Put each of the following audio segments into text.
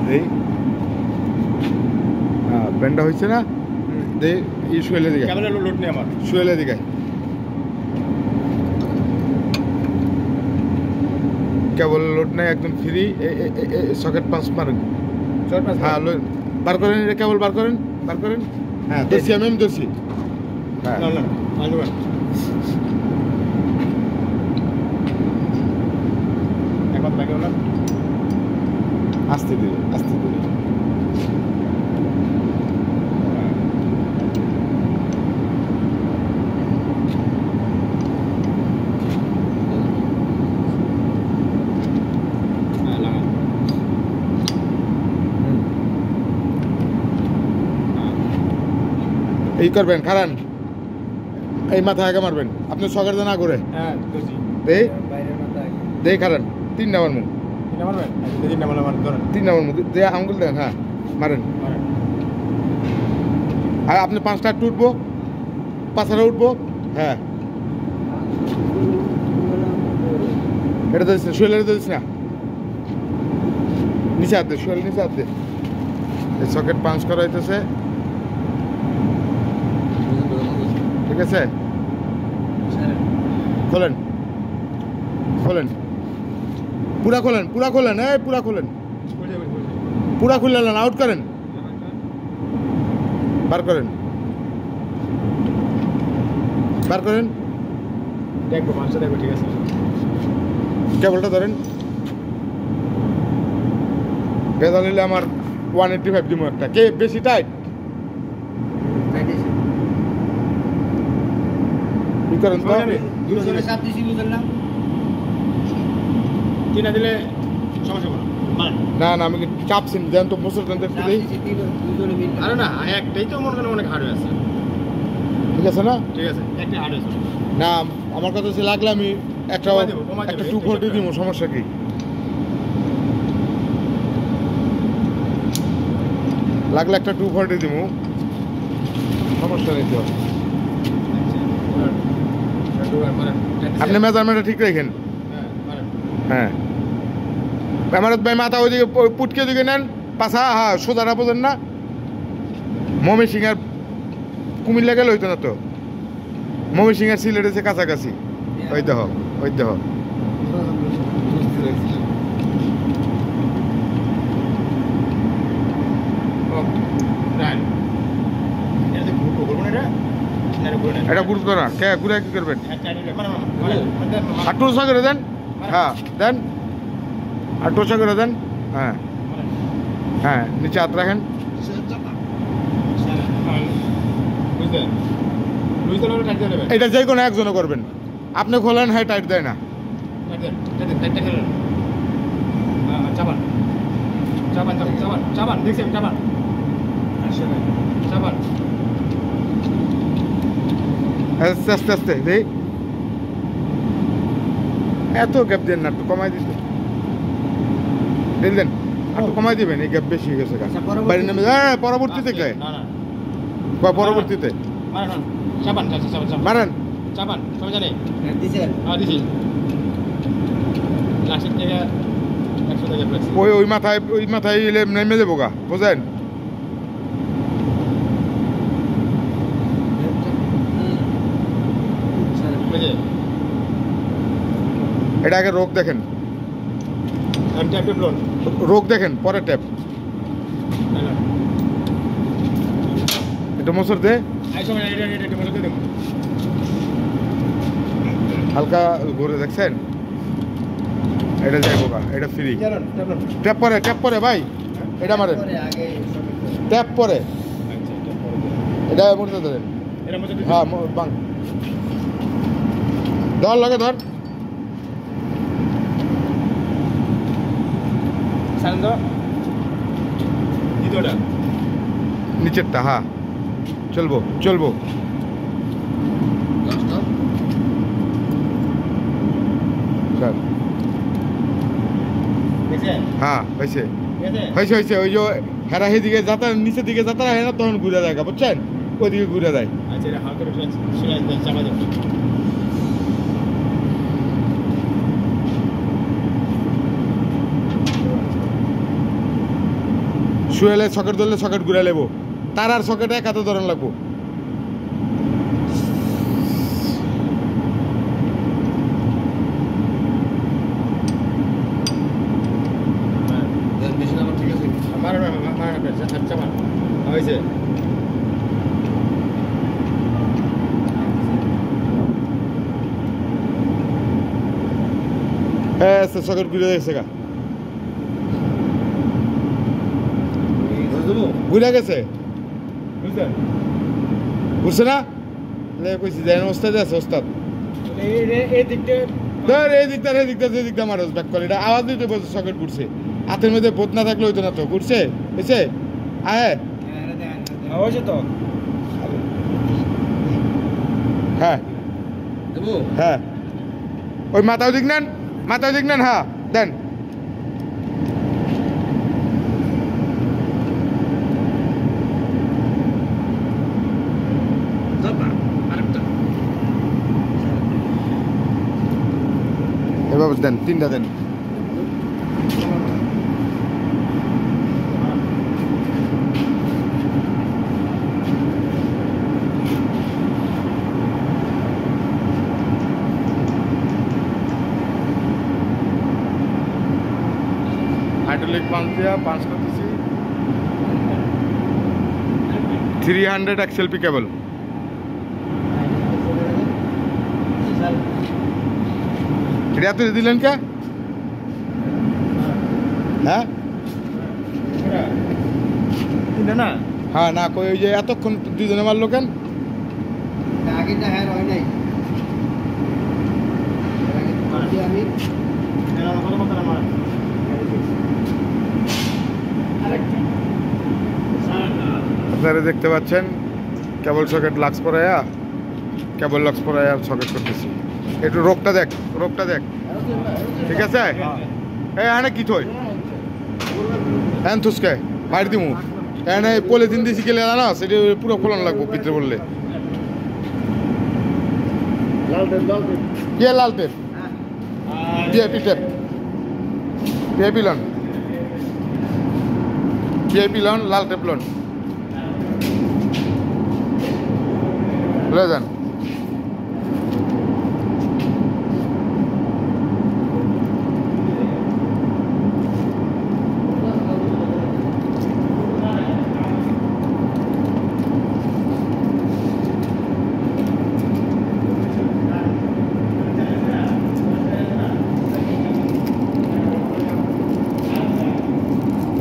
দেই ব্যান্ডটা হয়েছে না দে ই শুয়েলে দিকে লোড নেই আমার শুয়েলে দিকে কেবল লোড নাই একদম ফ্রি সকেট পাঁচ মারেন হ্যাঁ বার করেন এটা কেবল বার করেন হ্যাঁ দোষী আমি দোষী হ্যাঁ আস্তে দিবে এই করবেন খারান এই মাথা আগে মারবেন আপনি সকেট না করে দেই খারান 3 নাম্বার মুখ 3 নাম্বার মুখ দিয়ে আঙ্গুল দেন হ্যাঁ মারেন আর আপনি 5টা উঠবো 5টা উঠবো হ্যাঁ এটা দিস না শুয়েলে দিস না নিচে হাত দে শুয়েল নিচে হাত দে এই সকেট পাঞ্চ করা হইতেছে ঠিক আছে খোলেন পুরা খোলেন এই পুরা খোলেন পুরা খুলে নেন আউট করেন বার করেন দেখবো ঠিক আছে কেবলটা ধরেন বেদা নিলে আমার 185 দিব একটা কে বেশি টাইট কি করেন তো কিনা দিলে সমস্যা না আমি চাপছি দেন তো মুসল দেন একটু দেই আরে না একটাই তো মনে করেন অনেক হার্ড আছে ঠিক আছে না একটা হার্ড আছে না আমার কথা হচ্ছে লাগলে আমি একটা 240 দিব সমস্যা কি লাগলে একটা 240 দিব সমস্যা নেই তো আপনি মেজারমেন্টটা ঠিক রাখেন হ্যাঁ আমারত ভাই মাথা ওইদিকে পুটকে দিকে নেন পাশা হ্যাঁ সোজাটা বোঝেন না মমি সিং আর কুমিল্লা গেলে হইতো না তো মমি সিং আর সিলেট এসে কাছাকাছি ওই দেহ এটা গুরুত্ব না কে ঘুরে কি করবেন আর টোসা করে দেন হ্যাঁ দেন আর টোসা করে দেন হ্যাঁ নিচে হাত রাখেন এটা যে কোনো একজনও করবেন আপনি খোলেন হ্যাঁ টাইট দেয় না আস্তে আস্তে দেই এত গ্যাপ দেন না একটু কমাই দিতে দেন একটু কমাই দিবেন এই গ্যাপ বেশি হয়ে গেছে বাড়ি নামে পরবর্তীতে গায়ে পরবর্তীতে মারেন ওই মাথায় নেমে যাবো গা বোঝেন এটা আগে রোগ দেখেন রোগ দেখেন পরে ট্যাপ এটা মোসর দে হালকা ঘুরে দেখছেন এটা যাইবো গা এটা ফ্রি ট্যাপ পরে ভাই এটা মারেন ট্যাপ পরে এটা মরতে দেন হ্যাঁ বাং ধর লাগে ধর নিচেরটা হ্যাঁ চলবো হ্যাঁ হয়েছে ওই যে হেরা দিকে যাতা নিচের দিকে যাতা হয় না তখন ঘুরে যায় বুঝছেন ওইদিকে ঘুরে যায় শুয়েলে সকেট ধরলে সকেট ঘুরে লেবো, তার আর সকেট এক হাতে ধরন লাগবো। হ্যাঁ সকেট ঘুরে গেছে গা, ঘুরে গেছে, বুঝলেন? বুঝছে না? কইছি যে ওস্তাদ আছে, ওস্তাদ এই দিকটা মারস ব্যাক করে, এটা আওয়াজ দিতে বলছে সকেট ঘুরছে। হাতের মধ্যে বোধ না থাকলে হইতো না তো, ঘুরছে বুঝছে? আয় তো হ্যাঁ হ্যাঁ ওই মাথাও দিক নেন, মাথাও দিক নেন, হ্যাঁ দেন। এভাবে দেন, তিনটা দেন। হাইড্রোলিক পাম্প দিয়া পাঁচ করতেছি 300 XLP কেবল। এটা এত দিলেন কে? হ্যাঁ না হ্যাঁ না কই ওই যে এতক্ষণ দুজনে মারলো কেন? আপনারা দেখতে পাচ্ছেন কেবল সকেট লাক্স পরাইয়া, কেবল লাক্স পরাইয়া সকেট করতেছি। একটু রোগটা দেখ, রোগটা দেখ, ঠিক আছে? এখানে কি থই হ্যাঁ থুসকে মারি দিমু, এখানে পলিথিন দিয়েছি গেলে না সেটা পুরো ফলন লাগবো ভিতরে বললে। কে লাল টেপ? পিআইপি টেপ, পিআইপি লন, পিআইপি লন, লাল টেপ লন যান।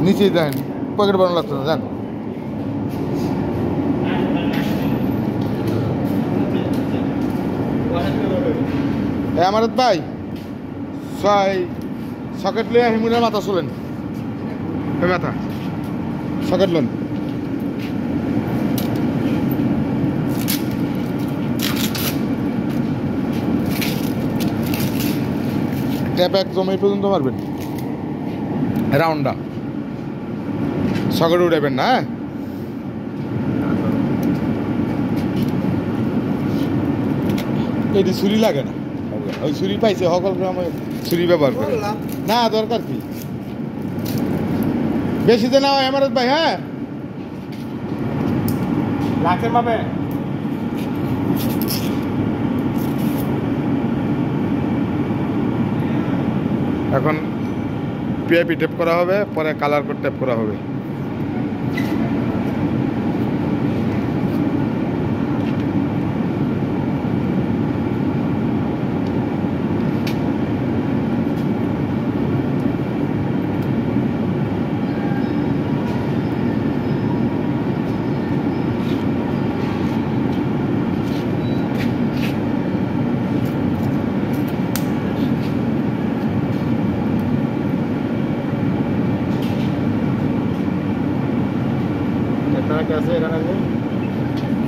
নিচেই দেন, পকেট বানানো লাগতো না, যান। আমার ভাই সকেট লিয়ে হিমুনের মাথা চলেন, মাথা সকেট লোন। ট্যাপ এক জমি পর্যন্ত মারবেন, রাউন্ডা সকেট উঠাবেন না। হ্যাঁ এটি ছুরি লাগে না, ওই ছুরি পাইছে সকল আমার ছুরি ব্যবহার করে না, দরকার কি বেশি তো না হয় আমার ভাই। হ্যাঁ লাখের মাপে এখন পিআইপি টেপ করা হবে, পরে কালার কোড টেপ করা হবে।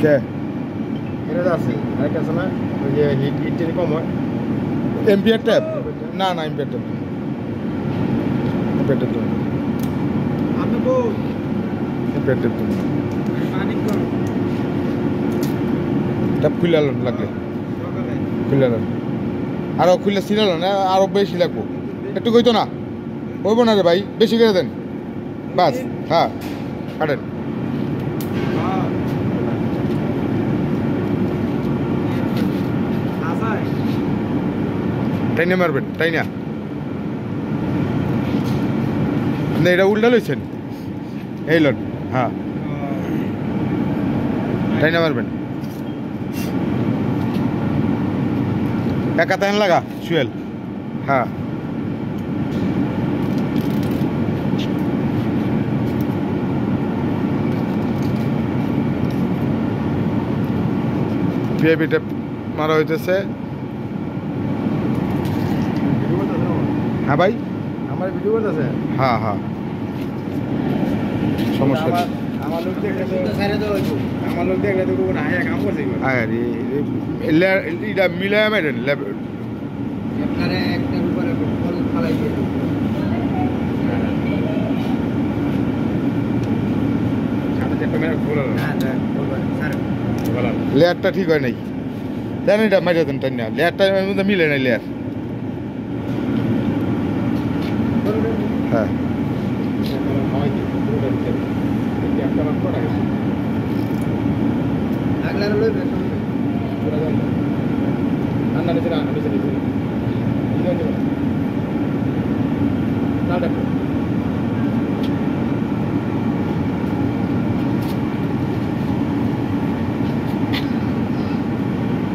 কে এটা আছে আরেকটা আছে না, ওই যে হিট কম হয় এমপিআর ট্যাপ? না না এমপিআর ট্যাপ, এমপিআর ট্যাপ আপনি বল এমপিআর ট্যাপ ট্যাপ খুলে আলো লাগলে খুলে আলো, আরো খুললে সিরালো না, আরো বেশি লাগবো। একটু কইতো না হইব না রে ভাই, বেশি করে দেন বাস। হ্যাঁ কাটেন টাইনে মারবেন তাই না আপনি এটা উল্টা লইছেন এই লোন হ্যাঁ টাইনে মারবেন একা তাইন লাগা সুয়েল হ্যাঁ ভিআইপি টেপ মারা হইতেছে হ্যাঁ ভাই আমার ভিডিও করতেছে হ্যাঁ হ্যাঁ সমস্যা নেই আমার লোক দেখলে তো না কাম করছে আরে এটা মিলায় মারেন আপনারা একটার উপরে ফল ফালাই দিয়ে সাথে চেপে মেরে ভুল হলো লেয়ারটা ঠিক হয় নাই দেন এটা মাইরে দেন টাইন না লেয়ারটা মধ্যে মিলে নাই লেয়ার হ্যাঁ আগলানো লইবে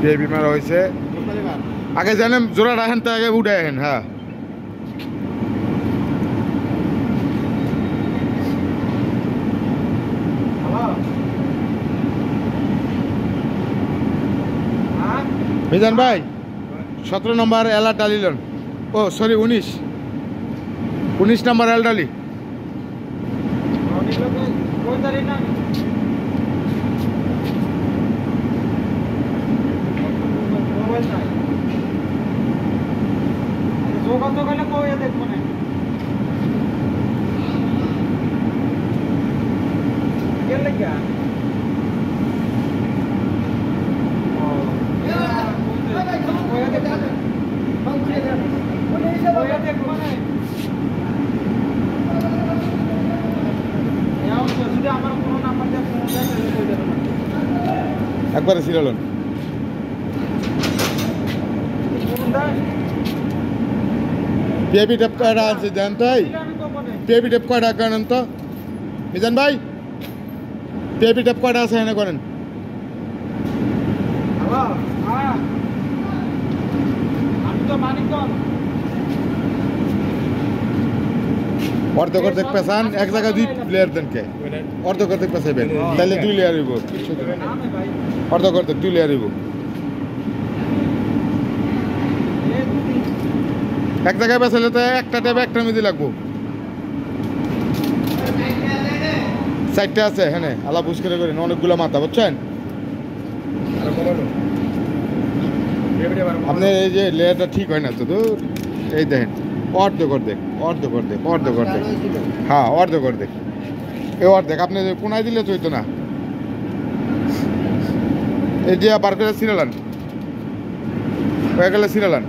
ভিআইপি মারা হয়েছে আগে জানেন জোড়া রাখেন তো আগে উঠে আহেন হ্যাঁ মিজান ভাই 17 নম্বর এলা ডালিলেন ও সরি 19 নম্বর এল ডালি একবারে সিরালন ভিআইপি টেপ কয়টা আছে জান তাই ভিআইপি টেপ কয়টা করেন তো মিজান ভাই ভিআইপি টেপ কয়টা আছে এনে করেন অর্ধেক অর্ধেক পেছান এক জায়গায় 2 প্লেয়ার দেন কে অর্ধেক অর্ধেক পেছাইবেন তাহলে 2 লেয়ার হইব অর্ধেক অর্ধেক 2 লেয়ার হইব এক জায়গায় পেছাইলে তো একটা টেপ একটা মিদি লাগবো 4টা আছে হ্যাঁ আলা বুঝ করে করেন অনেকগুলো মাথা বুঝছেন আপনি এই যে লেয়ারটা ঠিক হয় না তো দূর এই দেখেন অর্ধেক অর্ধেক অর্ধেক অর্ধেক অর্ধেক অর্ধেক হ্যাঁ অর্ধেক অর্ধেক এই অর্ধেক আপনি কোনায় দিলে তো হইতো না এই যে বার করে সিরালান হয়ে গেলে সিরালান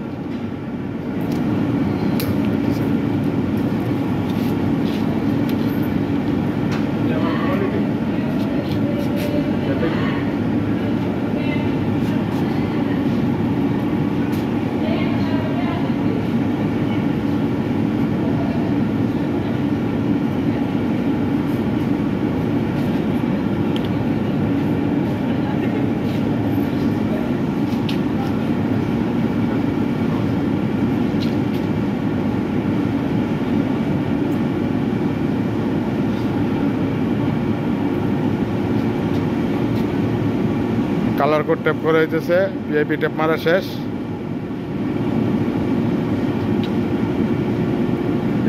কালার কোড টেপ করা হইতেছে ভিআইপি টেপ মারা শেষ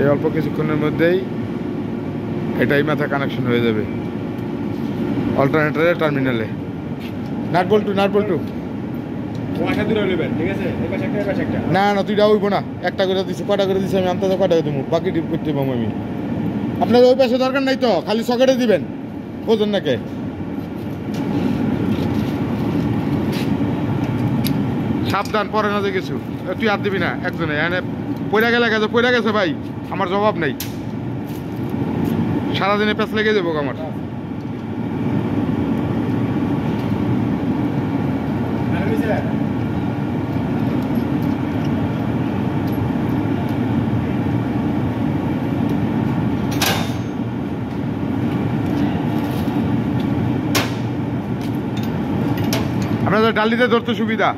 এই অল্প কিছুক্ষণের মধ্যেই এটাই মাথা কানেকশন হয়ে যাবে অল্টারনেটরের টার্মিনালে নাট বল্টু না না তুইটা হইব না একটা করে দিছি কটা করে দিছি আমি আনতে কটা দেবো বাকি টিপ করতে পাবো আমি আপনার ওই পাশে দরকার নাই তো খালি সকেটে দিবেন বোঝেন নাকি সাবধান পরে না যে কিছু তুই আর দিবি না একজনে এনে পড়ে গেছে ভাই আমার জবাব নাই সারাদিনে প্যাঁচ লেগে যাবো আমার। আপনাদের ডালিতে ধরতে সুবিধা,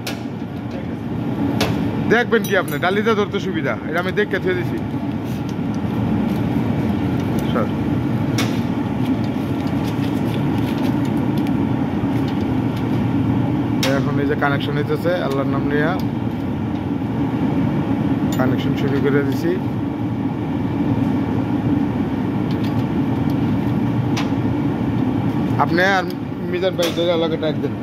দেখবেন কি আপনি ডালিতে ধরতে সুবিধা, এটা আমি দেখে থুয়ে দিছি স্যার। এখন এই যে কানেকশন হইতেছে, আল্লাহর নাম নিয়ে কানেকশন শুরু করে দিছি। আপনি আর মিজান ভাই ধরে আলাদা টাইট দেন।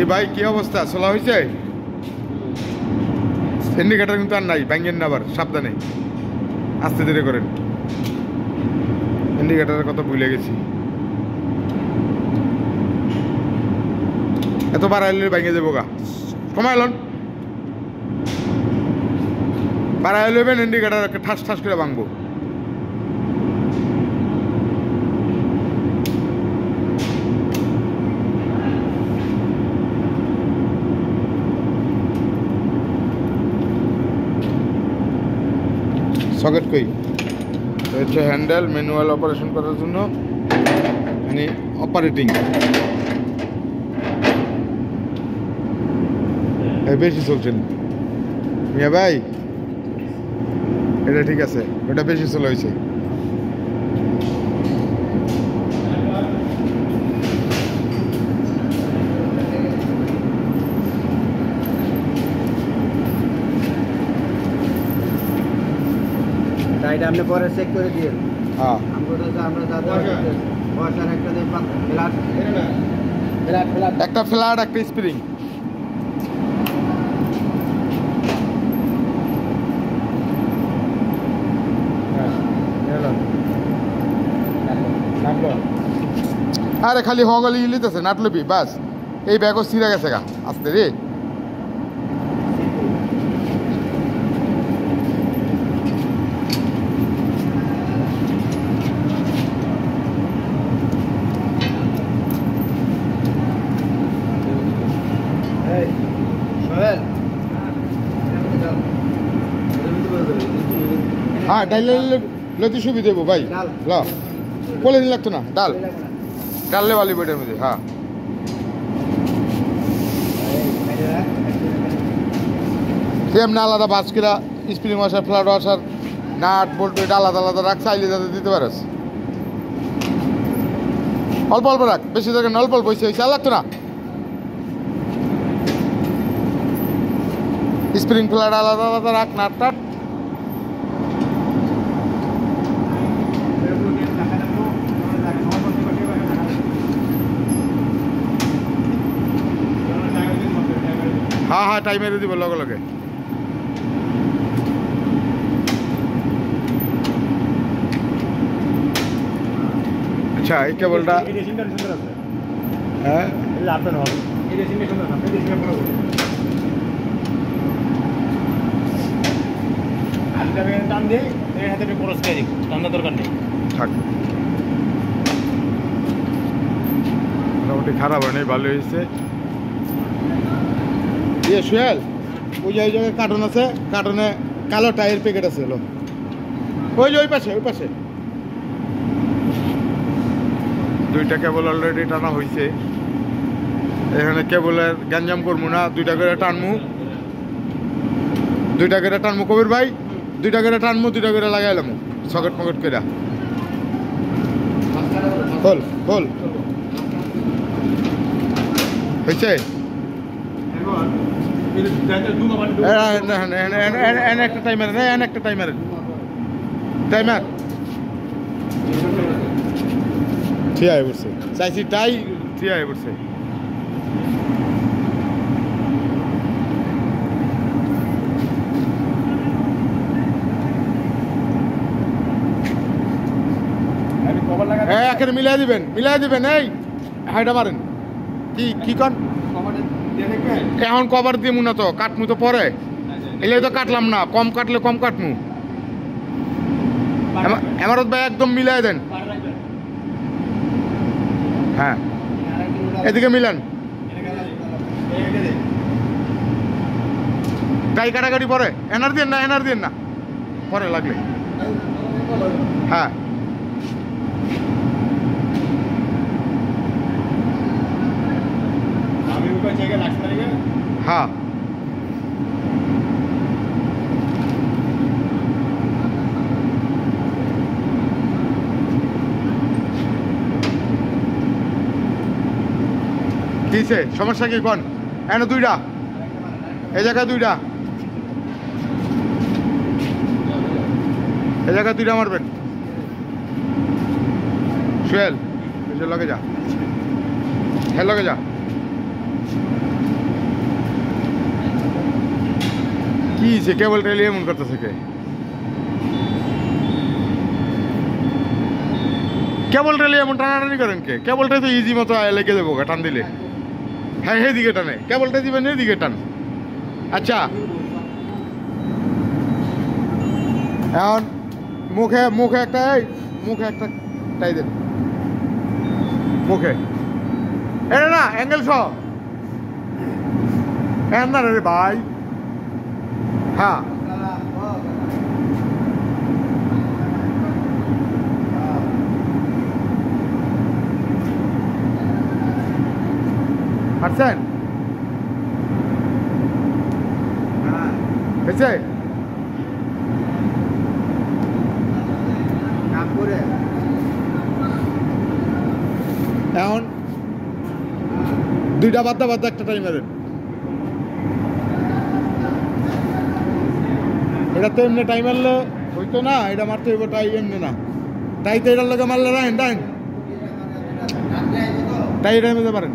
এই ভাই কি অবস্থা, চলা হয়েছে? ইন্ডিকেটার কিন্তু আর নাই, ব্যাঙ্গেন না আবার, সাবধানে আস্তে ধীরে করেন। ইন্ডিকেটারের কথা ভুলে গেছি, এত বাড়াইলে ভেঙে যাবো গা। কমাইলন বাড়াই লইবেন, ইন্ডিকেটার ঠাস ঠাস করে ভাঙবো। সকেট কই হচ্ছে হ্যান্ডেল, ম্যানুয়াল অপারেশন করার জন্য, মানে অপারেটিং। বেশি চলছেন মিয়া ভাই, এটা ঠিক আছে, ওটা বেশি চলা হয়েছে। এটা আপনি পরে চেক করে দিয়ে। হ্যাঁ একটা ফ্ল্যাট, একটা স্প্রিং। আরে খালি হগলি লিতেছে, নাটলবি বাস, এই ব্যাগও ছিঁড়ে গেছে গা আস্তে রে। হ্যাঁ ডাল লইতে সুবিধা দেবো ভাই, ল বলে দিন লাগতো না, ডাল ডাললে বালি বইটার মধ্যে। হ্যাঁ এমনি আলাদা বাসকিরা spring washer, flat washer, nut বল্টু, এটা আলাদা আলাদা রাখ, চাইলে যাতে দিতে পারিস। অল্প অল্প রাখ, বেশি দরকার অল্প অল্প হয়েছে, আর লাগতো না। স্প্রিং ফ্ল্যাট আলাদা আলাদা রাখ, নাট টাট। হ্যাঁ হ্যাঁ টাইম মেরে দিব লগে লগে। আচ্ছা এই কেবলটা হ্যাঁ টান দিয়ে এর হাতে একটু খরচ করে দিই, টান্না দরকার নেই। থাক মোটামুটি খারাপ হয় নাই, ভালো হয়েছে। ইয়ে সুয়েল, ওই যে ওই জায়গায় কার্টন আছে, কার্টনে কালো টায়ার প্যাকেট আছে, এলো ওই যে ওই পাশে, ওই পাশে। দুইটা কেবল অলরেডি টানা হয়েছে। এখানে কেবলের গ্যাঞ্জাম করবো না, দুইটা করে টানমু, দুইটা করে টানমু কবির ভাই, দুইটা করে টানমু, দুইটা করে লাগাইলাম সকেট মকেট করে। বল বল হয়েছে একটা টাইমার, একটা টাইমার, টাইমার ঠিক আছে বলছে, চাইছি তাই ঠিক আছে বলছে। এখানে মিলাই দিবেন, মিলাই দিবেন। এই হাইটা মারেন, কি কি কন এখন কভার দিয়ে না তো কাটমু তো পরে এলে তো কাটলাম না কম কাটলে কম কাটমু এমারত ভাই একদম মিলাই দেন হ্যাঁ এদিকে মিলান গাই কাটাকাটি পরে এনার দিন না পরে লাগলে হ্যাঁ হ্যাঁ কিছে সমস্যা কি কোন এনে দুইটা এই জায়গায় দুইটা এই জায়গায় দুইটা মারবেন সুয়েল লগে যা হ্যাঁ লগে যা কি যে কেবল টেলি এমন করতেছে কে কেবল টেলি এমন টানাটানি করেন কে কেবলটা তো ইজি মতো লেগে দেবো টান দিলে হ্যাঁ সেই দিকে টানে কেবলটা দিবেন এদিকে টান আচ্ছা এখন মুখে একটা টাই দেন মুখে এটা না অ্যাঙ্গেল সহ না রে ভাই হ্যাঁ পারছেন হয়েছে এখন দুইটা বাদ্দা একটা টাইমের এটা তো এমনি টাইম মারলে হইতো না এটা মারতে হইব টাই এমনি না তাই তো এটার লোকে মারলে ডাইন তাই টাইমে যেতে পারেন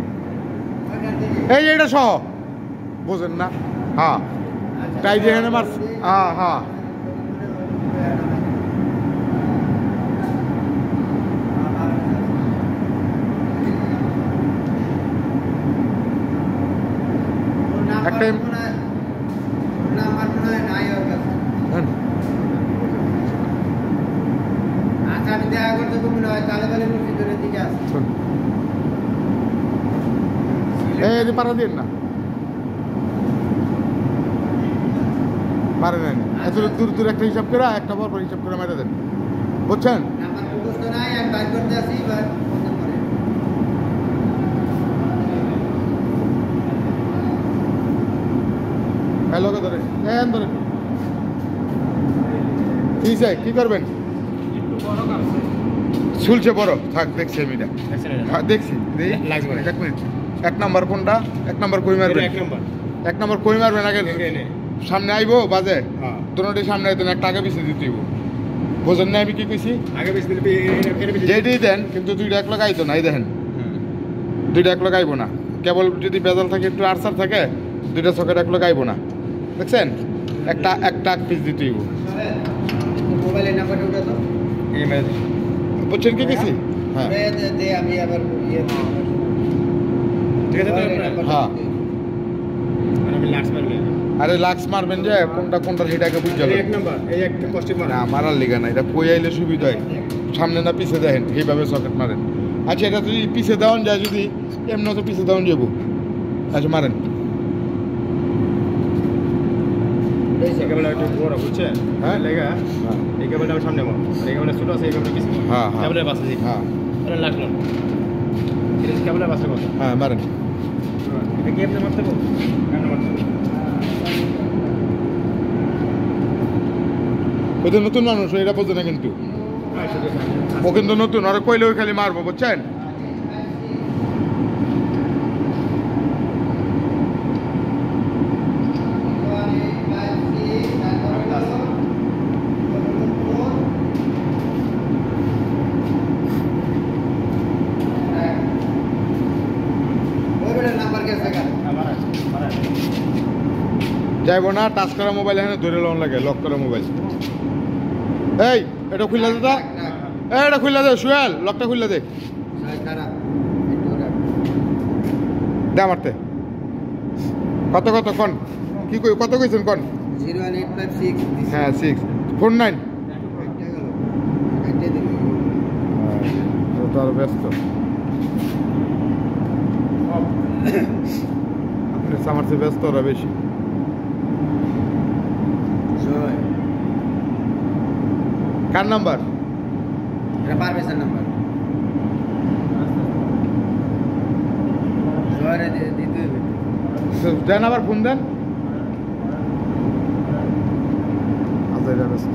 এই এটা সহ বোঝেন না হ্যাঁ তাই যেখানে মার হ্যাঁ একটা পারা দিন না পারেন এত দূর একটা হিসাব করে একটা পর হিসাব করে মেরে দেন বুঝছেন লোকে ধরে ধরে কি করবেন শুলছে বড় থাক দেখছি আমি দেখছি এক নাম্বার কোনটা এক নাম্বার কই মারবেন এক নাম্বার কই মারবেন আগে সামনে আইবো বাজে দুটোটি সামনে আইতেন একটা আগে পিছিয়ে দিতে বোঝেন না আমি কি কইছি যেটি দেন কিন্তু দুইটা এক লোক আইতো না এই দেখেন দুইটা এক লোক আইবো না কেবল যদি বেজাল থাকে একটু আরসার থাকে দুইটা চকের এক লোক আইবো না দেখছেন একটা পিস দিতে বুঝছেন কি কইছি হ্যাঁ হ্যাঁ আরে লাক্স মারবেন যে কোনটা সেটাকে বুঝতে হবে আমার আর লিগা না এটা কই আইলে সুবিধা হয় সামনে না পিছে দেখেন এইভাবে সকেট মারেন আচ্ছা এটা যদি পিছে দেওয়ান যায় যদি এমন তো পিছে দেওয়ান যাবো আচ্ছা মারেন হ্যাঁ সামনে ছোট আছে হ্যাঁ হ্যাঁ মারেন ওই তো নতুন মানুষ এটা বলতো না কিন্তু ও কিন্তু নতুন আর কইলেও খালি মারবো বুঝছেন যাইব না টাচ করা মোবাইল এখানে ধরে লোন লাগে লক করা মোবাইল এই এটা খুললা দে তা এটা খুললা দে সুয়েল লকটা খুললা দে দে মারতে কত কত কোন কি কই কত কইছেন কোন 01856 হ্যাঁ 6 49 একটা গেল একটা দিবি তো আর ব্যস্ত আপনি আমার চেয়ে ব্যস্ত ওরা বেশি জয় কার নাম্বার এটা পারভেজের নাম্বার জয়রে দিতে হবে দেন আবার ফোন দেন আচ্ছা এটা ব্যস্ত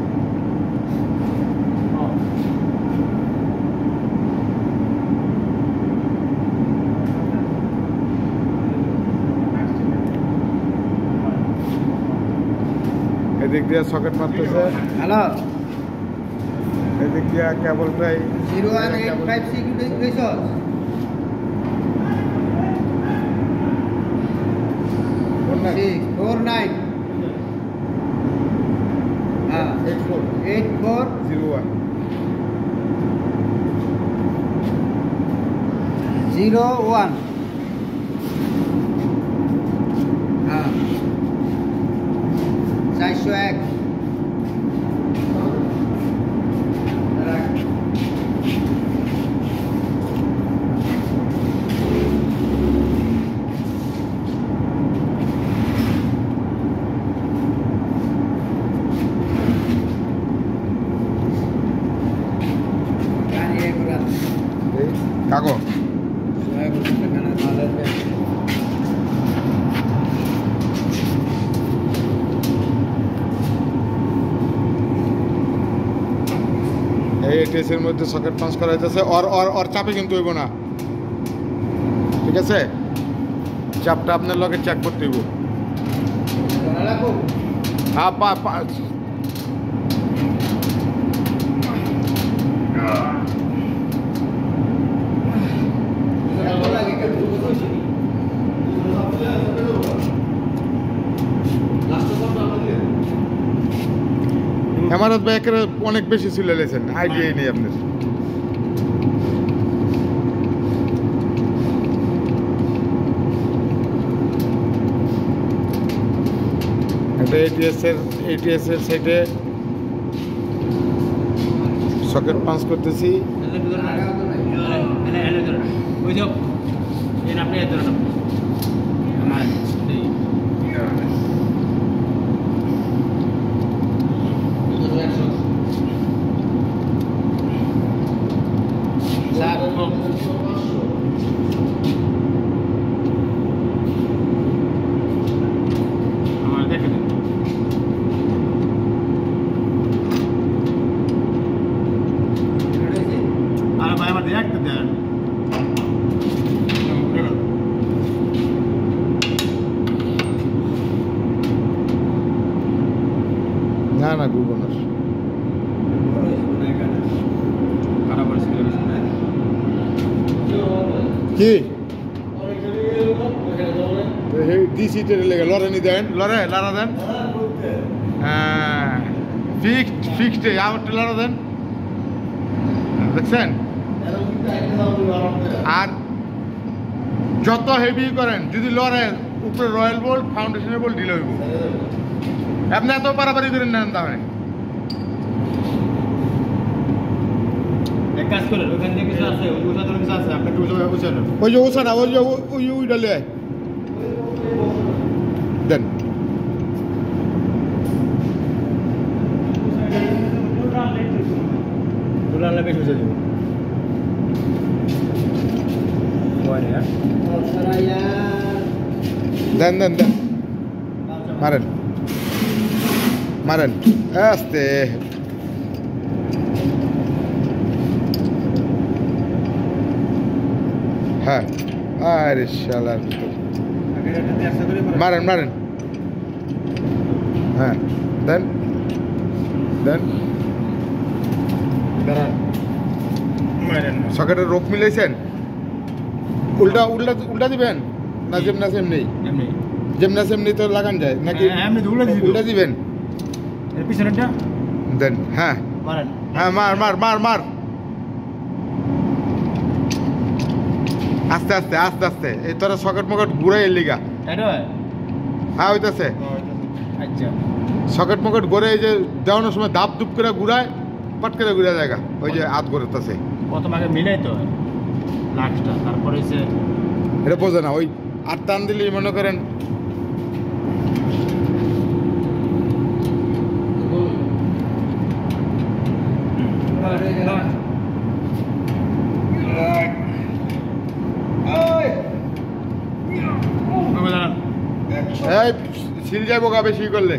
এদিক দিয়ে সকেট মারতেছে হ্যালো এদিক দিয়ে কেবলটাই 01856 কইছস 649 হ্যাঁ 8401 হ্যাঁ 401 কাগো এই এটিএসের মধ্যে সকেট পাঞ্চ করা যাচ্ছে ওর চাপে কিন্তু হইব না ঠিক আছে চাপটা আপনার লগে চেক করতে হইব হ্যাঁ হেমারত ভাই একেবারে অনেক বেশি চলে লেছেন আইডিয়াই নেই আপনার একটা এটিএস এর সাইডে সকেট পাঞ্চ করতেছি না না গুগল কি ডিসিটের লেগে লড়ানি দেন লড়া দেন হ্যাঁ ফিক্সড আউট লড়া দেন দেখছেন আর যত হেভি করেন যদি লড়েন উপরে রয়্যাল বোল্ট ফাউন্ডেশনের বোল্ট ঢিলে হইব আপনি এত পারাপারি করেন নেন তাহলে এক কাজ করেন ওখান থেকে কিছু আছে কিছু আছে আপনাকে উঁচানো ওই যে ওসানা ওই ডালে দেন দুলালে বেশ উঁচা দিব দেন মারেন আস্তে হ্যাঁ আরে শালার মারেন হ্যাঁ দেন সকেটের রোপ মিলাইছেন উল্টা দিবেন না যেমনা সেমনি যেমনা সেমনি তো লাগান যায় নাকি উল্টা দিবেন পিছনেরটা দেন হ্যাঁ হ্যাঁ মার আস্তে এই তোরা সকেট মকেট ঘুরাই এর লিগা হ্যাঁ হইতেছে। আচ্ছা সকেট মকেট ঘুরে এই যে দেওয়ানোর সময় দাপ দুপ করে ঘুরায় পট করে ঘুরে জায়গা ওই যে হাত ঘুরতেছে প্রথম আগে মিলাই তো লাস্টটা, তারপরে হচ্ছে এটা বোঝে না ওই আর টান দিলেই মনে করেন এই সিল যাবো গা বেশি করলে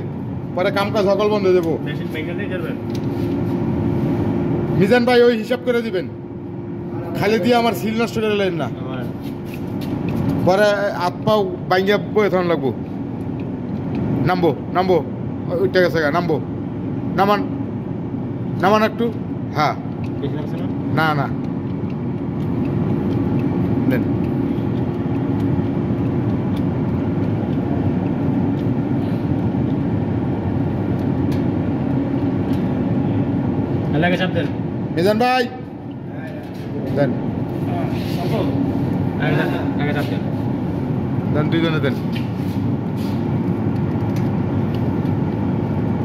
পরে কাম কাজ সকল বন্ধ দেবো। মেশিন মেকানিক করবেন মিজান ভাই ওই হিসাব করে দিবেন, খালি দিয়ে আমার সিল নষ্ট করে লেন না, পরে হাত পাও বাইঙ্গা বয়ে থাকুন লাগবো। নামবো নামবো ওইটা গেছে গা, নামবো নামান নামান একটু। হ্যাঁ বেশি লাগছে না? না না দেন লাগে চাপ দেন মিজান ভাই দেন আগে চাপ দেন দেন দুইজনে দেন।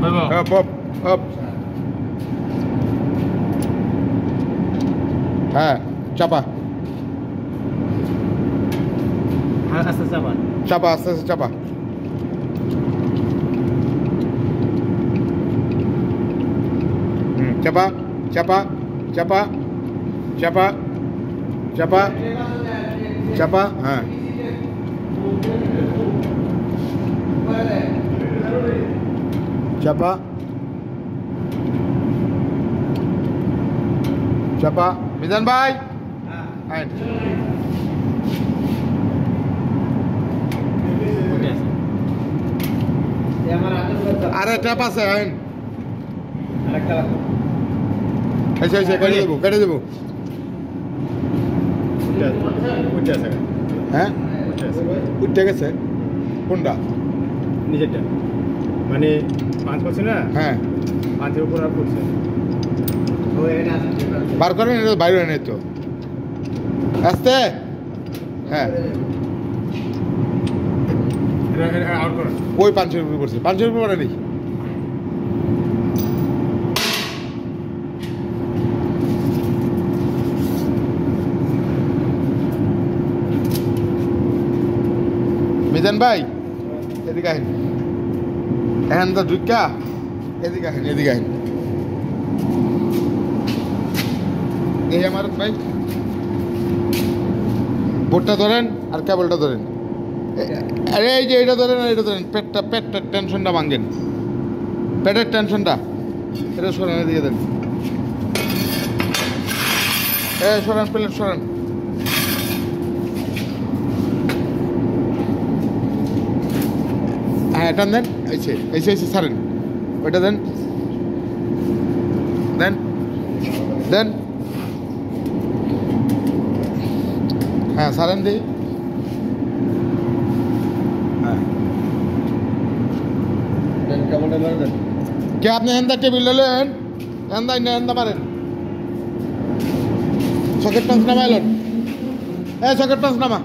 বাবা আপ আপ আপ হ্যাঁ চাপা আস্তে আস্তে আবার চাপা আস্তে আস্তে চাপা। চাপা চাপা চাপা চাপা চাপা চাপা হ্যাঁ চাপা চাপা। মিজান ভাই আইন আরে ট্যাপ আছে আইন আচ্ছা আচ্ছা কেটে দেবো কেটে দেবো। হ্যাঁ উঠতে গেছে কোনটা? নিজেরটা মানে 5% না, হ্যাঁ 5-এর উপর আর পড়ছে। বার করেন, এটা বাইরে নেই তো আসতে। হ্যাঁ আউট করেন ওই 500 উপরে পড়ছে, 500 উপরে পড়ে নেই। মিজান ভাই এদিকে আহেন, এখন তো ঢুকা এদিকে আহেন এদিকে আহেন। এই আমার ভাই বোর্ডটা ধরেন আর কেবলটা ধরেন। আরে এই যে এটা ধরেন আর এটা ধরেন, পেটটা টেনশনটা ভাঙেন, পেটের টেনশনটা এটা সরান, এদিকে দেন। সরান প্লেট সরান। হ্যাঁ এটা দেন, এইছে এইছে এইছে ছাড়েন, ওইটা দেন দেন দেন। হ্যাঁ ছাড়েন দিই। হ্যাঁ কে আপনি হেন্দা টেবিল লেন, হেন্দা হেন্দা মারেন। সকেট পাঁচ নামা এলেন, সকেট পাঁচ নামা।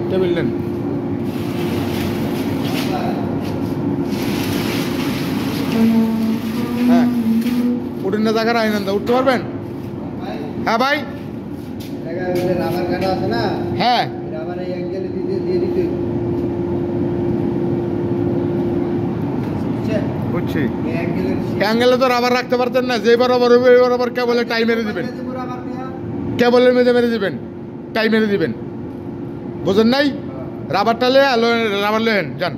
টেবিল নেন। হ্যাঁ উঠেন না, জায়গা রাখেন, উঠতে পারবেন? হ্যাঁ ভাই রাবার কাটা আছে না, হ্যাঁ রাবার এই অ্যাঙ্গেলে দিয়ে দিতে বুঝছি। এই অ্যাঙ্গেলের অ্যাঙ্গেলে তো রাবার রাখতে পারতেন না, যে বরাবর হবে ওই বরাবর কেবলে টাই মেরে দিবেন, রাবার দেয়া কেবলের মেঝে মেরে দিবেন, টাই মেরে দিবেন, বুঝেন নাই? রাবারটা লে রাবার লেন যান,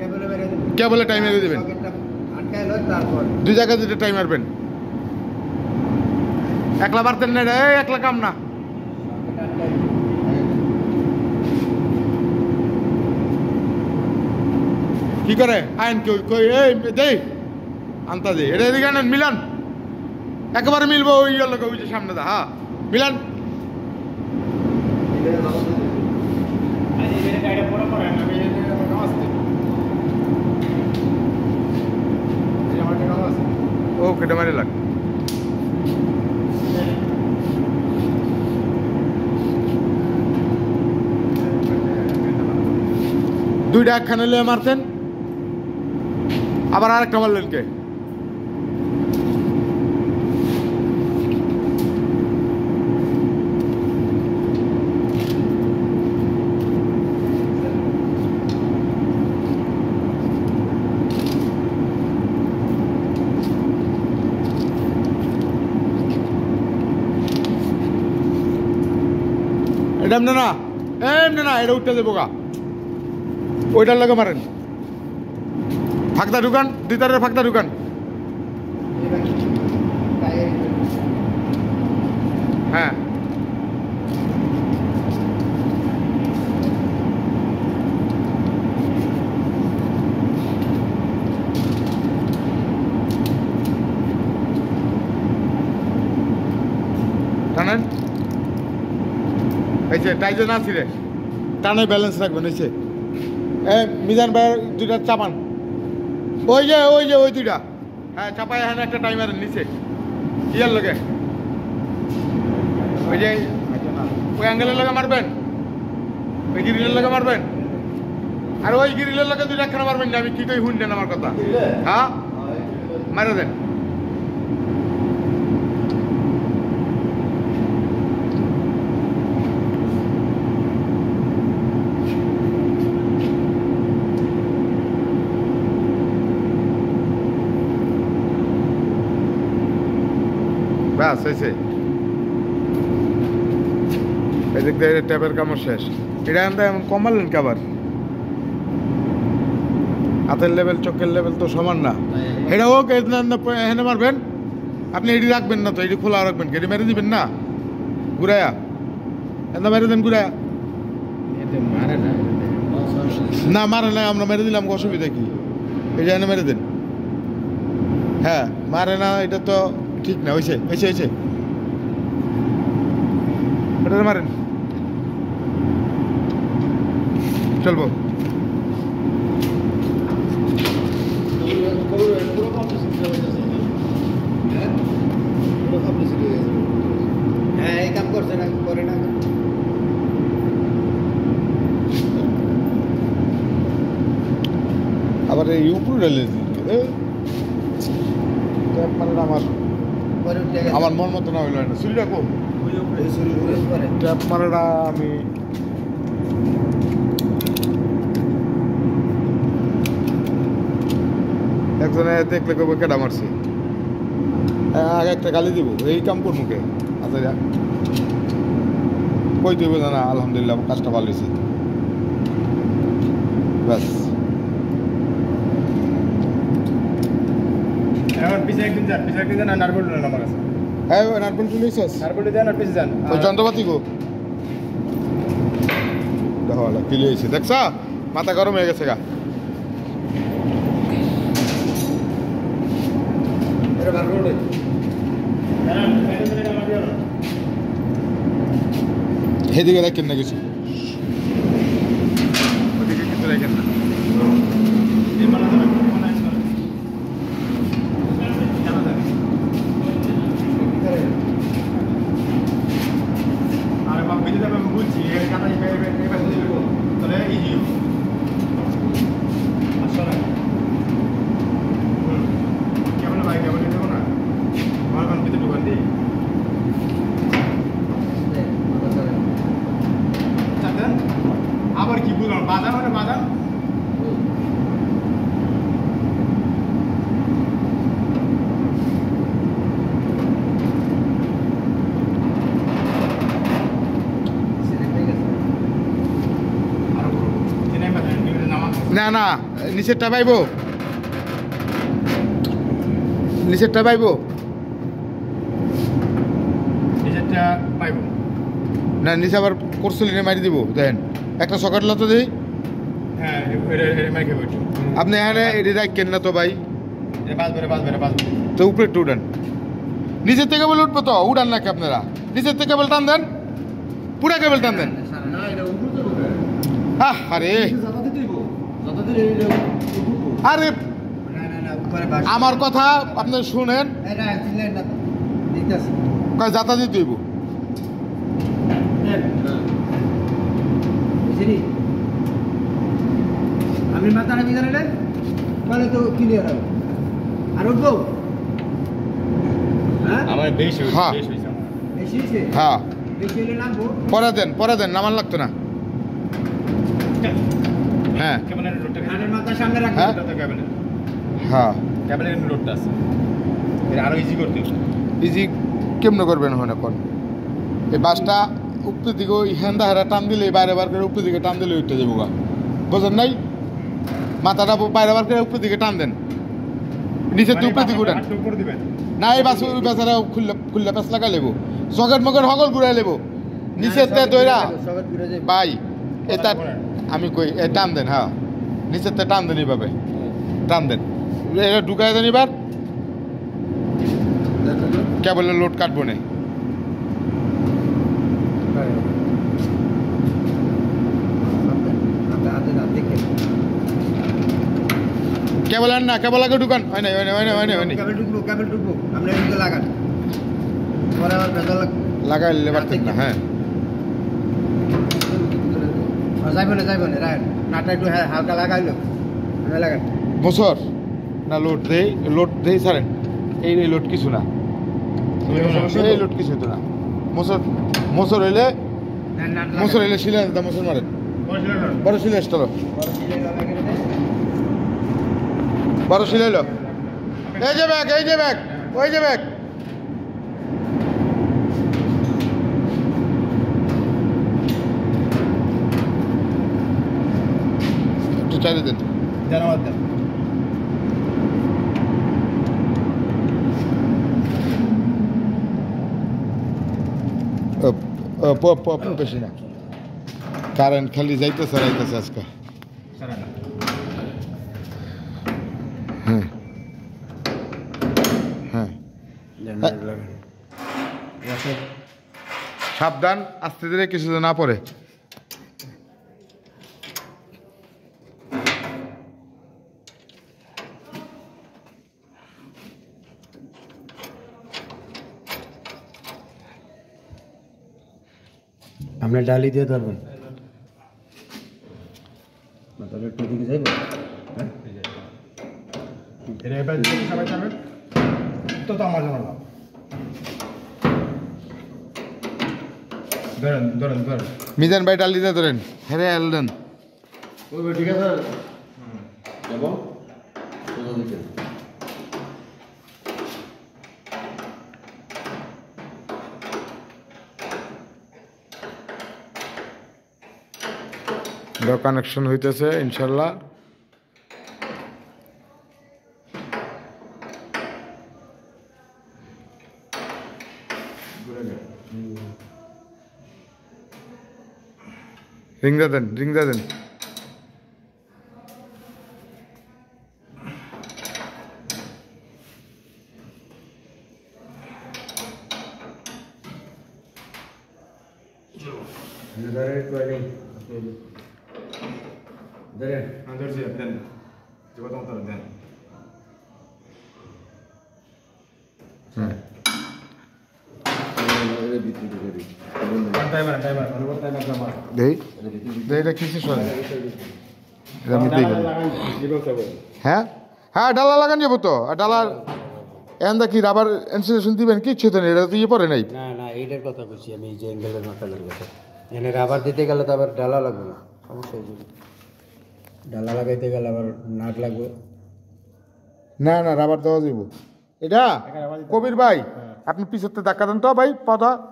কেবলে মেরে দিবেন, কেবলে টাই মেরে দিবেন, সকেটটা আটকায় লয়, তারপর দুই জায়গায় দুটো টাই মারবেন। একলা পারতেন না রে, একলা কাম না। সকেট আটকায় কি করে আইন কই এই দেই আনতা দে, এটা এদিকে আনেন, মিলান একেবারে মিলবো ওই লোক ওই যে সামনে দা। হ্যাঁ মিলান। ও কেটে মারি লাগ দুইটা একখানে লিয়ে মারতেন, আবার আরেকটা মারলেন কে? এটা এমনি না, এমনি না, এটা উঠতে দেবো গা, ওইটার লাগে মারেন। ফাঁকদা ঢুকান, দুইটারের ফাঁকদা ঢুকান। হ্যাঁ টানেন, এই যে টাইজে না ছিঁড়ে টানে ব্যালেন্স রাখবেন। এই যে মিজান ভাই দুইটা চাপান, ওই যে ওই দুইটা, হ্যাঁ চাপায় এখানে একটা টাইমারের নিচে ইয়ার লগে, ওই যে ওই অ্যাঙ্গেলের লগে মারবেন, ওই গ্রিলের লগে মারবেন, আর ওই গ্রিলের লগে দুইটা একখানা মারবেন না। আমি কি কই শুনলেন আমার কথা? হ্যাঁ মারে দেন। ব্যাস হয়েছে, এদিক দিয়ে ট্যাপের কামড় শেষ। এটা আমরা এমন কমালেন কে আবার? হাতের লেভেল চোখের লেভেল তো সমান না। এটা হোক, এখানে মারবেন আপনি, এটি রাখবেন না তো, এটি খোলা রাখবেন, এটি মেরে দিবেন না ঘুরাইয়া, এটা মেরে দেন ঘুরাইয়া। না মারে না, আমরা মেরে দিলাম, অসুবিধা কি? এটা এনে মেরে দেন। হ্যাঁ মারে না, এটা তো ঠিক না। হয়েছে হয়েছে হয়েছে, ওটা মারেন, চলবো। হ্যাঁ এই কাম করছে না, করে না। আবার এই উপরে আমার মন মতো না হইল না। চুরি রাখো ট্যাপ মারেটা আমি একজনে দেখলে কবে কেডা মারছি, আগে একটা গালি দিব, এই কাম কর মুখে। আচ্ছা কই তুই বোঝা না, আলহামদুলিল্লাহ কাজটা ভালো হয়েছে, ব্যাস। হ্যাঁ নারকেল চলে এসেছিস, যন্ত্রপাতি গো দেখো কিলে এসে দেখছা, মাথা গরম হয়ে গেছে গা। সেদিকে রাখেন না কিছু, ওদিকে কিছু রাখেন না। আবার কি বললাম, বাজার মানে বাজার না না, নিচেরটা পাইবো, নিচেরটা পাইবো, নিচেরটা পাইবো না, নিচে আবার করছিল মারি দিব। দেখেন একটা সকেট লতো দিই, হ্যাঁ আপনি এখানে এটি রাখেন না তো ভাই, তো উপরে একটু উঠান, নিচের থেকে কেবল উঠবো তো, উঠান নাকি আপনারা? নিচের থেকে কেবল টান দেন, পুরা কেবল টান দেন। আরে আরে আমার কথা আপনি শুনেন, যাতা দিতে হইব। আপনি মাথাটা ভিতরে নেন তাহলে তো ক্লিয়ার হবে আর উঠবো হ্যাঁ আমার বেশি হয়েছে, হ্যাঁ। বেশ হয়েছে আমার। বেশি হয়েছে হ্যাঁ বেশি হলে নামবো পরে দেন নামান লাগতো না হ্যাঁ ক্যাবিনেটের লোডটা কানের মাথার সামনে রাখবেন হ্যাঁ? এটা তো ক্যাবিনেট। হ্যাঁ ক্যাবিনেটের লোডটা আছে। এটা আরো ইজি করতে হবে। ইজি কেমনে করবেন ওখানে কোন এই বাসটা উপর দিকে হেন্দা হারা টান দিলে বাইরে বার করে উপর দিকে টান দিলে উঠতে যাবো গা বুঝলেন নাই মাথাটা বাইরে বার করে উপর দিকে টান দেন নিচের তো উপর দিকে উঠান হাতটা উপরে দিবেন। না এই বাস ওই বেচারা খুললে পেঁচ লাগা লেবো চকেট মকেট হগল ঘুরাই লেবো নিচের তে দইরা সগত ঘুরে যাবে ভাই এটা আমি কই এ টান দেন হ্যাঁ নিচের তে টান দেন এইভাবে টান দেন এটা ঢুকাই দেন এবার কেবলের লোড কাটবো না কেবল আন না কেবল আগে ঢুকান হয় নাই কেবল ঢুকবো আমরা এদিকে লাগান পরে আবার ভেতর লাগাইলে পারতেন না হ্যাঁ যাইব না রায় নাটা একটু হালকা লাগাইলো লাগান বছর না লোড দেই ছাড়েন এই লোড কিছু না এই লোড কিছু তো না মোসর হইলে শিলে মোসর মারেন বড় শিলে এসলো বড় শিলে এলো এই যে ব্যাগ ওই যে ব্যাগ একটু চাইলে দেন জানাবার দেন। বেশি না কারেন্ট খালি যাইতেছে রাইতেছে আজকে সারা না। হ্যাঁ হ্যাঁ সাবধান আস্তে ধীরে কিছু না পড়ে আমরা ডালি দিয়ে ধরবেন তাহলে একটু দিকে যাইব এটা এবার যদি সবাই যাবেন তো আমার জন্য না। ধরেন মিজান ভাই ডাল দিতে ধরেন হেরে আলদেন ঠিক আছে যাবো কানেকশন হইতেছে ইনশাল্লাহ রিং দেন দেন যে কথা মতো দেন। টাইমার দেই এটা কিসে সরে এটা আমি দেখি হ্যাঁ ডালা লাগান যাবো তো আর ডালার এন্দা কি রাবার ইনসুলেশন দিবেন কিচ্ছু তো নেই এটা তো ইয়ে পরে নাই না এইটার কথা বলছি আমি এই যে অ্যাঙ্গেলের মাথার কথা এখানে রাবার দিতে গেলে তো আবার ডালা লাগবে না সমস্যা হয়ে ডালা লাগাইতে গেলে আবার নাট লাগবে না রাবার দেওয়া যাব এটা কবির ভাই আপনি পিছতে ধাক্কা দেন তো ভাই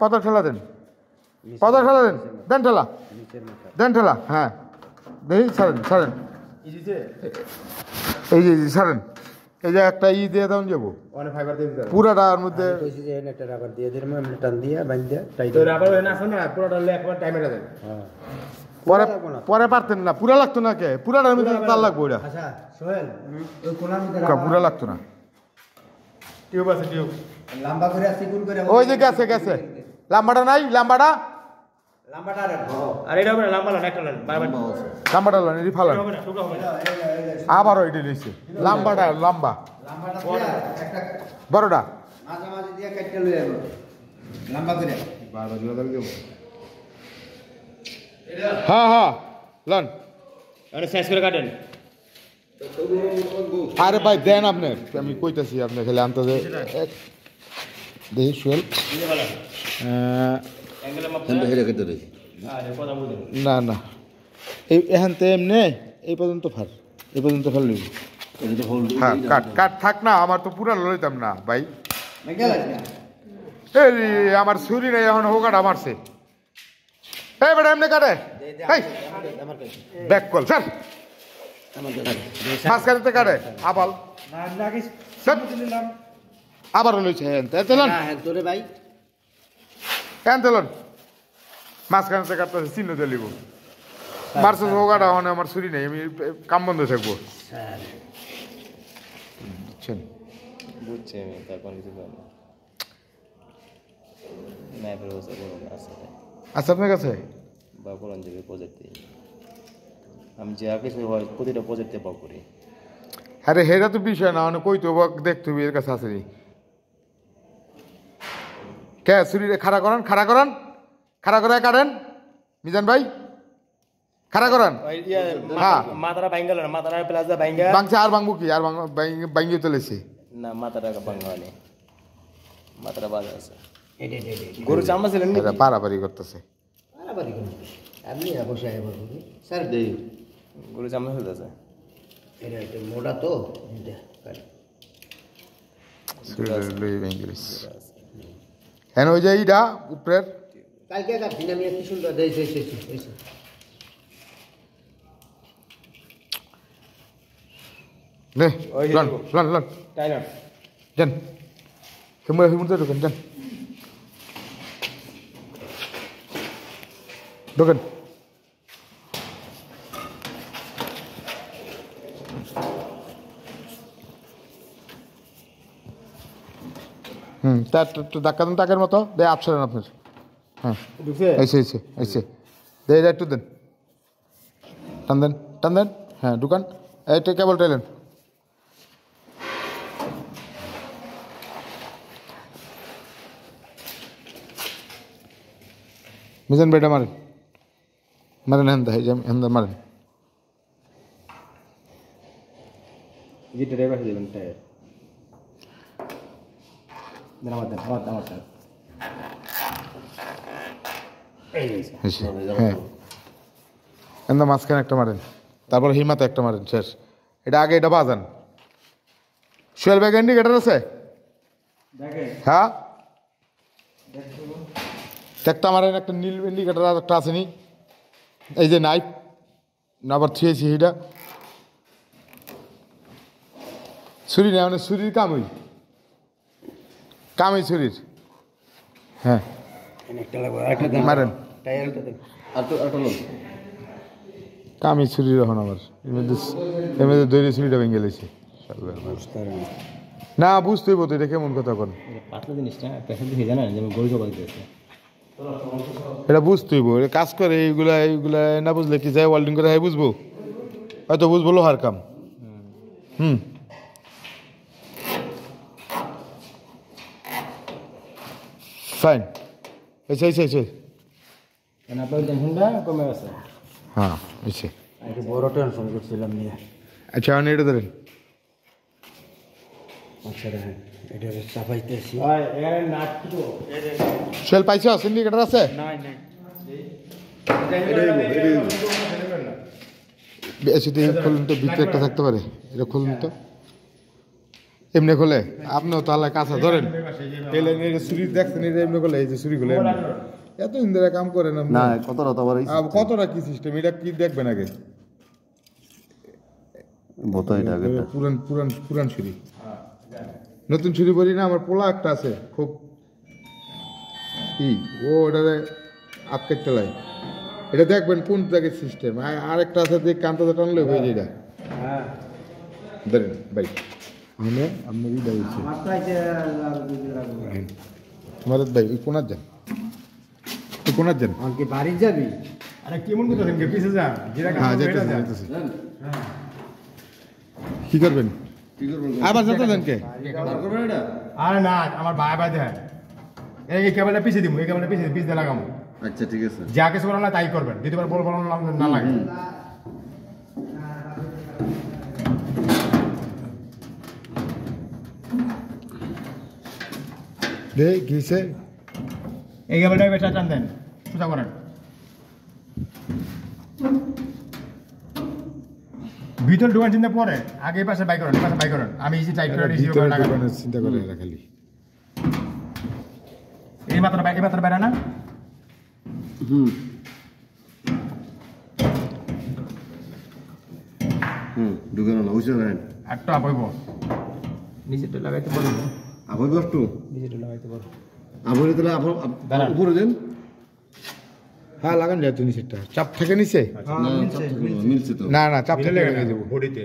পদা ঠেলা দেন দেন ঠেলা হ্যাঁ দেখি ছাড়েন এই যে ছাড়েন এই যে একটা দিয়ে দেন যাবো অনেক ফাইবার দিয়ে দিতে পুরাটার মধ্যে কইছি যে এখানে একটা রাবার দিয়ে দিলাম আমরা টান দিয়ে বাইন্ধ দিয়ে টাইট তো রাবার হয় না আছে না পুরোটা হলে একবার টাইমারটা দেন। হ্যাঁ পরে পারতেন না পুরা লাগতো না কে পুরাটার মধ্যে তার লাগবো ওইটা আচ্ছা সোহেল ওই কোনার মধ্যে পুরা লাগতো না টিউব আছে টিউব লম্বা করে চিকুন করে ওই যে গেছে লাম্বাটা নাই লাম্বাটা লম্বাটা রাখো আর এটা হবে না লম্বা না একটা লাইন বারবার লাম্বাটা লান এটি ফালান হবে না টুকরা হবে না। আবার ওইটা নিয়েছে লম্বাটা লম্বা লম্বাটা দিয়ে একটা বড়টা মাঝে দিয়ে কেটে লই যাবো লম্বা করে বারবার জোড়া দাও দেব হ্যাঁ লন আরে সাইজ করে কাটেন আরে ভাই দেন আপনি, আমি কইতাছি আপনি খালি আনতে দেখি শুয়েল না না এই এখান থেকে এমনি এই পর্যন্ত ফার, এই পর্যন্ত ফার লইব। হ্যাঁ কাট কাট থাক না, আমার তো পুরা লইতাম না ভাই। এই আমার ছুরি নেই এখন, হোকাটা মারছে। এই বেটা এমনি কাটে, ব্যাক কল স্যার মাঝখানেতে কাটে আবাল আবারও লইছে তেলন ভাই কেন তেলন মাঝখানেতে কাটতেছে চিহ্ন দিয়ে লিব মারছে হোকাটা এখন আমার ছুরি নেই, আমি কাম বন্ধ থাকবো। বুঝছেন? বুঝছি আমি, তারপর কিছু বলবো ম্যাপের অবস্থা বলুন আছে আচ্ছা আপনার কাছে বা বলুন যাবে প্রজেক্টে, আমি যে আগে হয় প্রতিটা প্রজেক্টে পাও করি। আরে হেরা তো বিষয় না, মানে কইতে হবো দেখতে হবে এর কাছে আছে নি কে ছুরি খাড়া করান, খাড়া করান, খাড়া করে কাটেন মিজান ভাই, খাড়া করান। হ্যাঁ মাথাটা ভাঙ্গা না, মাথাটা প্লাজা ভাঙ্গা ভাঙছে আর ভাঙবো কি, আর ভাঙিয়ে চলেছে না, মাথাটা ভাঙ্গা হয়নি, মাথাটা বাজা আছে। গরু চামড়া ছিলেন পারাপারি করতেছে আপনি বসে স্যার দেই গরু চামড়া ফেলতেছে, এটা মোটা তো হ্যাঁ ওই যে এইটা উপরের কালকে কাটছি আমি কি সুন্দর দিয়েছি নে লন লন লন টাইলার যান হিমুতে ঢোকেন, যান ঢোকেন। তার ধাক্কা দেন টাকার মতো দে আপসরেন আপনার। হ্যাঁ এসে এসে এসে দে একটু দেন, টান দেন টান দেন, হ্যাঁ ঢুকান এইটা কেবল টাইলেন। মিজান বেটা মারেন মারেন, হেন্দা হেন্দা মারেন। যেটা ড্রাইভার দেবেন টায়ার হ্যাঁ এন্দা মাঝখানে একটা মারেন, তারপর হিমাতে একটা মারেন, শেষ। এটা আগে এটা বাজান। সোহেল ব্যাগ ইন্ডিকেটার আছে? হ্যাঁ একটা মারেন, একটা নীল ইন্ডিকেটার আর একটা আসেনি, এই যে নাইফ না আবার থুয়েছি এটা ছুরি নেই, মানে ছুরির কামই কামই ছুরির। হ্যাঁ মারেন কামি ছুরি এখন আমার এর মধ্যে দৈরি ছুরিটা ভেঙে গেলেছে না, বুঝতেই বলতো এটা কেমন কথা কন, পাতলা জিনিসটা পেশা দেখে জানেন যেমন গরু জবাই দিয়েছে, এটা বুঝতেই বো কাজ করে এইগুলা এইগুলা না বুঝলে কি যায় ওয়েল্ডিং করে হ্যাঁ বুঝবো, হয়তো বুঝবো লোহার কাম। ফাইন এসে এসে এসে আপনার টেনশনটা কমে গেছে। হ্যাঁ এসে বড় টেনশন করছিলাম নিয়ে। আচ্ছা আমি এটা ধরেন, আচ্ছা দেখেন এটা চাপাইতেছি। সেল পাইছ সিন্ডিকেটার আছে? খুলুন তো, ভিতরে একটা থাকতে পারে, এটা খুলুন তো। এমনি খোলে আপনিও তাহলে কাঁচা ধরেন ছুরি দেখছেন, এটা এমনি খোলে, এই যে ছুরি খুলে এত ইন্দিরা কাম করেন না, কতটা কি সিস্টেম এটা কি দেখবেন আগে? পুরান পুরান পুরান ছুরি, নতুন ছুরি বলি না, আমার পোলা একটা আছে খুব কি ও ওটারে আটকে চালায়, এটা দেখবেন কোন জায়গায় সিস্টেম। আরেকটা আছে যে কান্তাতে টানলে হয়ে যায়, এটা ধরেন ভাই আপনারই দাঁড়িয়েছে আমাদের ভাই ওই কোনার যান, ওই কোনার যান আমাকে বাড়ি যাবি? আরে কেমন কথা তুমি পিছে যা, হ্যাঁ যেতেছি। কি করবেন আবার যেতে দেন কে? আরে না আমার ভাই ভাই দেয় এই কেবলটা পিছিয়ে দিব, এই কেবলটা পিছিয়ে দিয়ে লাগাবো। আচ্ছা ঠিক আছে, যা কিছু করার না তাই করবেন, দ্বিতীয়বার বল না লাগে। দে কিসে এই কেবলটা বেটা টান দেন সোজা করেন ভিতর ঢোকান চিন্তা পরে আগে পাশে বাই করেন আমি ইজি টাইপ করে রিসিভ করে লাগাবো চিন্তা করে এরা খালি এই মাত্র বাইরে না ঢুকে না হইছে না একটা আপাইব নিজেরটা লাগাইতে পারো না আবার কষ্ট নিজেরটা লাগাইতে পারো আবার তাহলে দাঁড়ান। উপরে দেন হ্যাঁ লাগান যায় তো নিচেরটা চাপ থেকে নিচে না মিলছে তো না চাপ থেকে ভেঙে যাবো বডিতে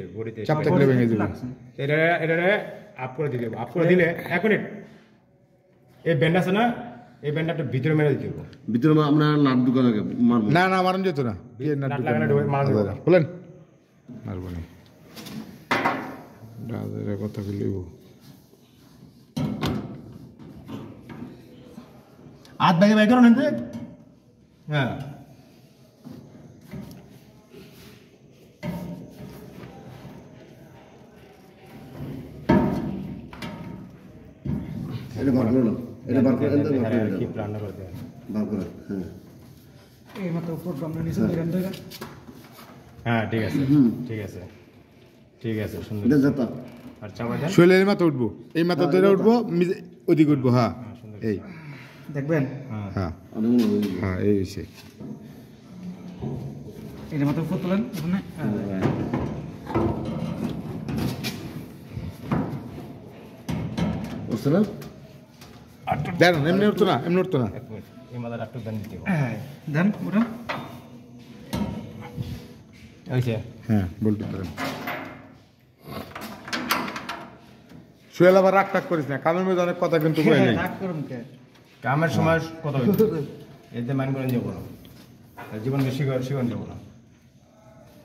চাপ থাকলে ভেঙে যাবো এটা আপ করে দিলে এক মিনিট এই ব্যান্ড আছে না এই ব্যান্ডটা ভিতরে মেরে দিতে হবে ভিতরে আমরা নাট ঢুকান আগে মারবো না মারুন যেত না নাট লাগানো মারা যাবে না। বলেন মারবো না দাদার কথা বলিব হাত বাইরে বাই করো না হ্যাঁ এটা বার করে না এটা বার করে দেন কি রান্না করতে হয় বার করে হ্যাঁ এই মাত্র উপর আমরা নিচে ধরেন ধরে হ্যাঁ ঠিক আছে সুন্দর এটা যেটা আর চাপা দেন শৈলের মাথা উঠবো এই মাথা ধরে উঠবো ওদিকে উঠবো হ্যাঁ এই দেখবেন হ্যাঁ অনেক মনে হয় হ্যাঁ এই হয়েছে এই মাত্র উপর তোলেন ওখানে বুঝছ না দেন এমনি উঠতো না এক মিনিট এই মাথাটা একটু দেন দিতে হবে দেন ওটা ওইছে হ্যাঁ বলতে পারেন সোহেল আবার রাগ টাক করিস না কামের মধ্যে অনেক কথা কিন্তু কয়ে নেই রাগ করুন কে কামের সময় কত হইতো এতে মান করেন যাবো না জীবন বেশি শিখন যাবো না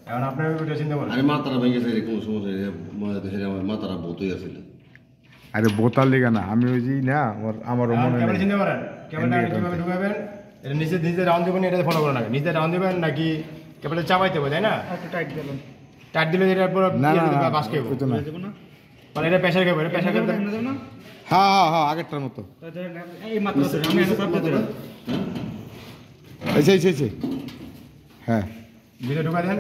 এখন আপনার ভিডিও চিন্তা করেন আরে মাতারা ভেঙে গেছে কোনো সমস্যা নেই দেখে আমার মাতারা বোতই আছিল আরে বোতাল লিগা না আমি ওই যে না আমারও মনে ক্যামেরা নেই চিন্তা করেন ক্যামেরাটা কিভাবে ঢুকাবেন এটা নিচে রাউন্ড দেবেন এটা ফলো করা লাগে নিচে রাউন্ড দেবেন নাকি ক্যামেরাটা চাপাইতে হবে তাই না একটু টাইট দিলাম টাইট দিলে এটা পুরো না বাস খেয়ে ওই তো না দেব না মানে এটা প্রেসার খেয়ে প্রেসার খেয়ে দেব না হ্যাঁ আগেরটার মতো এই মাত্র আমি এনে সব দিতে এই হ্যাঁ ভিডিও ঢুকা দেন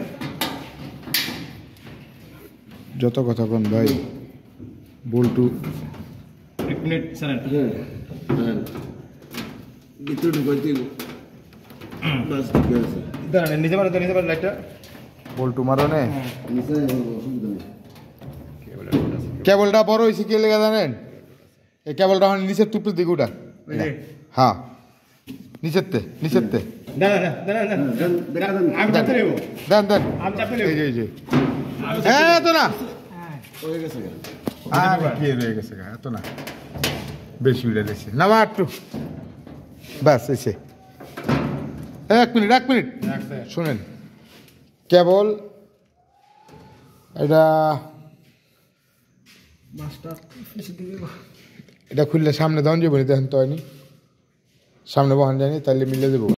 যত কথা কোন ভাই বল্টু এক মিনিট স্যার হ্যাঁ ভিতরে ঢুকাইতে বাস ঠিক আছে দাঁড়ান নিচে পারে লাইটটা বল্টু মারনে নিচে অসুবিধা নেই কেবলটা বড় হয়েছে কি লেগে জানেন এই কেবলটা এখন নিচের টুপের দিকে উঠা হ্যাঁ নিচের তে দাঁড়ান দেখা দেন আমি চাপতে নেবো দেন আমি চাপতে নেবো এই যে হ্যাঁ তো না হয়ে গেছে আর কি রয়ে গেছে গা, এত না বেশি উড়ে গেছে না মা একটু ব্যাস এসে এক মিনিট শুনেন কেবল এটা খুললে সামনে দাম যাবো নি দেখেন তো হয়নি সামনে বহান যায়নি তাহলে মিলে দেবো